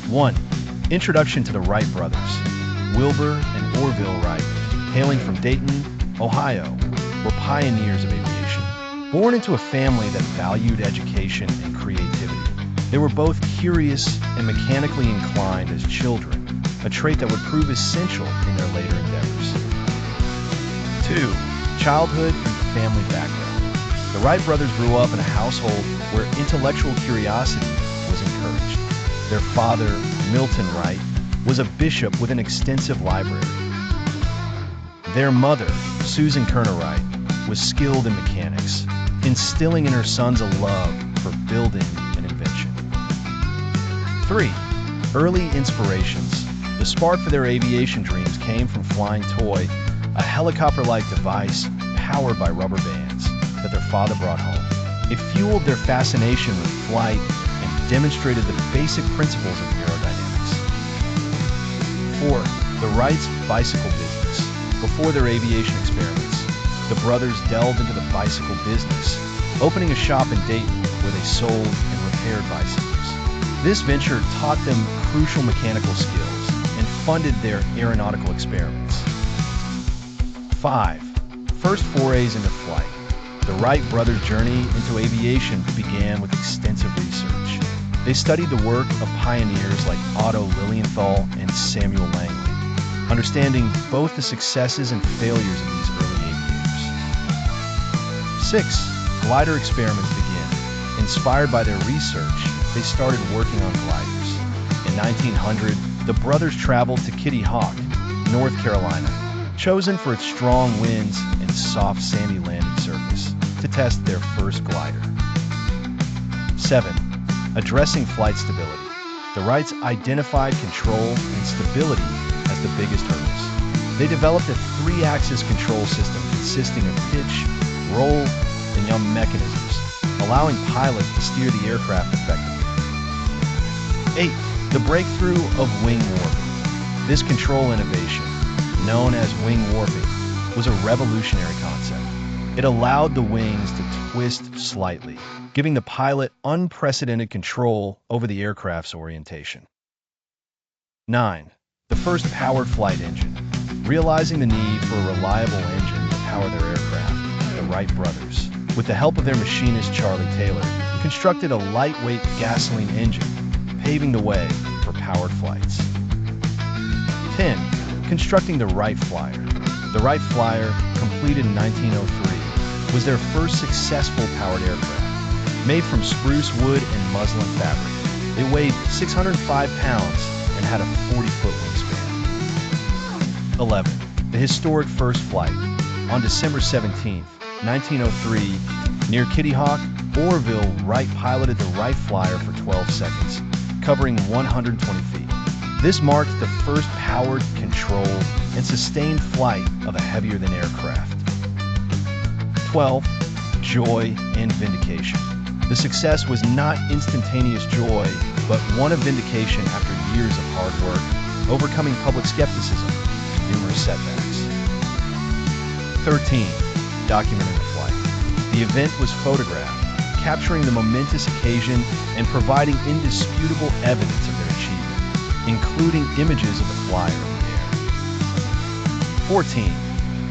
1. Introduction to the Wright brothers. Wilbur and Orville Wright, hailing from Dayton, Ohio, were pioneers of aviation. Born into a family that valued education and creativity, they were both curious and mechanically inclined as children, a trait that would prove essential in their later endeavors. 2. Childhood and family background. The Wright brothers grew up in a household where intellectual curiosity was encouraged. Their father, Milton Wright, was a bishop with an extensive library. Their mother, Susan Kerner Wright, was skilled in mechanics, instilling in her sons a love for building and invention. 3. Early inspirations. The spark for their aviation dreams came from Flying Toy, a helicopter-like device powered by rubber bands that their father brought home. It fueled their fascination with flight and demonstrated the basic principles of aerodynamics. 4. The Wrights' bicycle business. Before their aviation experiments, the brothers delved into the bicycle business, opening a shop in Dayton where they sold and repaired bicycles. This venture taught them crucial mechanical skills and funded their aeronautical experiments. 5. First forays into flight. The Wright brothers' journey into aviation began with extensive research. They studied the work of pioneers like Otto Lilienthal and Samuel Langley, understanding both the successes and failures of these early aviators. 6. Glider experiments began. Inspired by their research, they started working on gliders. In 1900, the brothers traveled to Kitty Hawk, North Carolina, chosen for its strong winds and soft sandy landing surface, to test their first glider. 7. Addressing flight stability. The Wrights identified control and stability as the biggest hurdles. They developed a 3-axis control system consisting of pitch, roll, and yaw mechanisms, allowing pilots to steer the aircraft effectively. 8. The breakthrough of wing warping. This control innovation, known as wing warping, was a revolutionary concept. It allowed the wings to twist slightly, giving the pilot unprecedented control over the aircraft's orientation. 9. The first powered flight engine. Realizing the need for a reliable engine to power their aircraft, the Wright brothers, with the help of their machinist Charlie Taylor, constructed a lightweight gasoline engine, paving the way for powered flights. 10. Constructing the Wright Flyer. The Wright Flyer, completed in 1903, was their first successful powered aircraft. Made from spruce wood and muslin fabric, it weighed 605 pounds and had a 40-foot wingspan. 11. The historic first flight. On December 17, 1903, near Kitty Hawk, Orville Wright piloted the Wright Flyer for 12 seconds, covering 120 feet. This marked the first powered, controlled, and sustained flight of a heavier-than-air craft. 12. Joy and vindication. The success was not instantaneous joy, but one of vindication after years of hard work, overcoming public skepticism and numerous setbacks. 13. Documenting the flight. The event was photographed, capturing the momentous occasion and providing indisputable evidence of their achievement, including images of the flyer in the air. 14.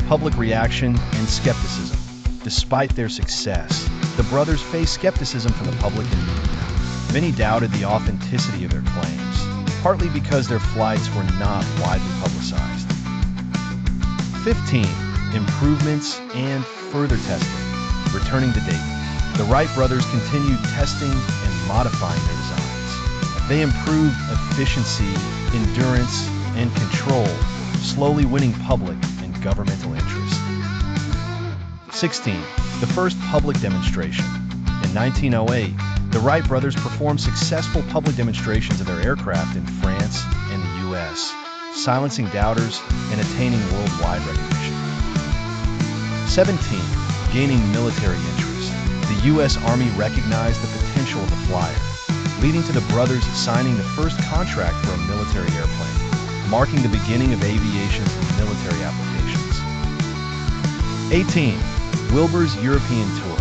Public reaction and skepticism. Despite their success, the brothers faced skepticism from the public and media. Many doubted the authenticity of their claims, partly because their flights were not widely publicized. 15. Improvements and further testing. Returning to Dayton, the Wright brothers continued testing and modifying their designs. They improved efficiency, endurance, and control, slowly winning public and governmental interest. 16. The first public demonstration. In 1908, the Wright brothers performed successful public demonstrations of their aircraft in France and the U.S., silencing doubters and attaining worldwide recognition. 17. Gaining military interest. The U.S. Army recognized the potential of the flyer, leading to the brothers signing the first contract for a military airplane, marking the beginning of aviation's military applications. 18. Wilbur's European tour.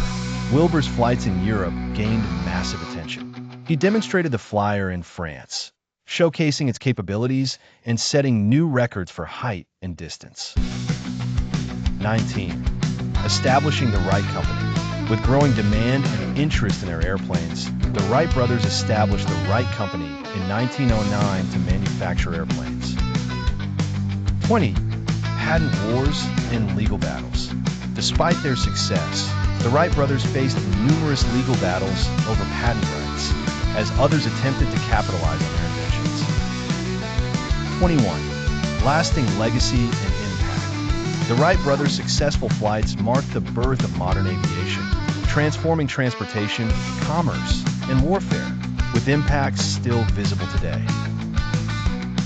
Wilbur's flights in Europe gained massive attention. He demonstrated the flyer in France, showcasing its capabilities and setting new records for height and distance. 19. Establishing the Wright Company. With growing demand and interest in their airplanes, the Wright brothers established the Wright Company in 1909 to manufacture airplanes. 20. Patent wars and legal battles. Despite their success, the Wright brothers faced numerous legal battles over patent rights, as others attempted to capitalize on their inventions. 21. Lasting legacy and impact. The Wright brothers' successful flights marked the birth of modern aviation, transforming transportation, commerce, and warfare, with impacts still visible today.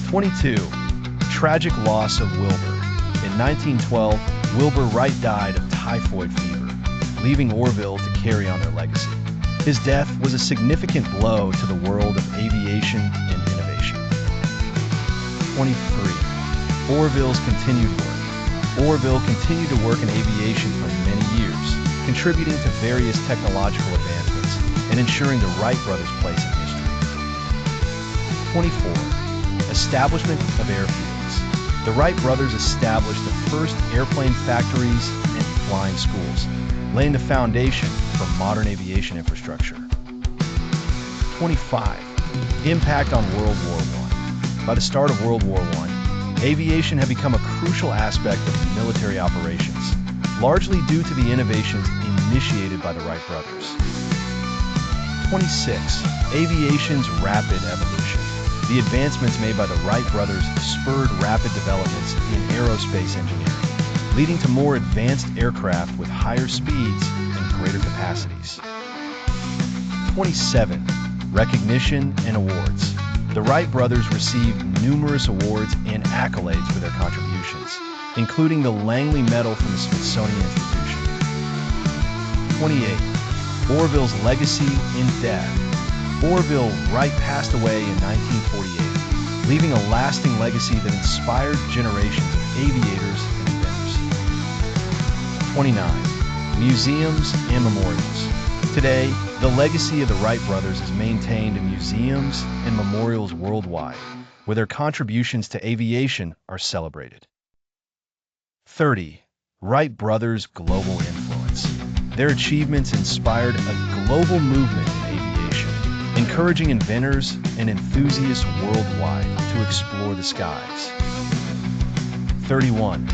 22. Tragic loss of Wilbur. In 1912, Wilbur Wright died of typhoid fever, leaving Orville to carry on their legacy. His death was a significant blow to the world of aviation and innovation. 23. Orville's continued work. Orville continued to work in aviation for many years, contributing to various technological advancements and ensuring the Wright brothers' place in history. 24. Establishment of airfields. The Wright brothers established the first airplane factories and flying schools, laying the foundation for modern aviation infrastructure. 25. Impact on World War I. By the start of World War I, aviation had become a crucial aspect of military operations, largely due to the innovations initiated by the Wright brothers. 26. Aviation's rapid evolution. The advancements made by the Wright brothers spurred rapid developments in aerospace engineering, leading to more advanced aircraft with higher speeds and greater capacities. 27. Recognition and awards. The Wright brothers received numerous awards and accolades for their contributions, including the Langley Medal from the Smithsonian Institution. 28. Orville's legacy and death. Orville Wright passed away in 1948, leaving a lasting legacy that inspired generations of aviators and inventors. 29. Museums and memorials. Today, the legacy of the Wright brothers is maintained in museums and memorials worldwide, where their contributions to aviation are celebrated. 30. Wright brothers' global influence. Their achievements inspired a global movement in aviation, encouraging inventors and enthusiasts worldwide to explore the skies. 31.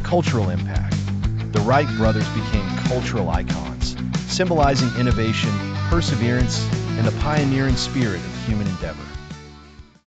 Cultural impact. The Wright brothers became cultural icons, symbolizing innovation, perseverance, and the pioneering spirit of human endeavor.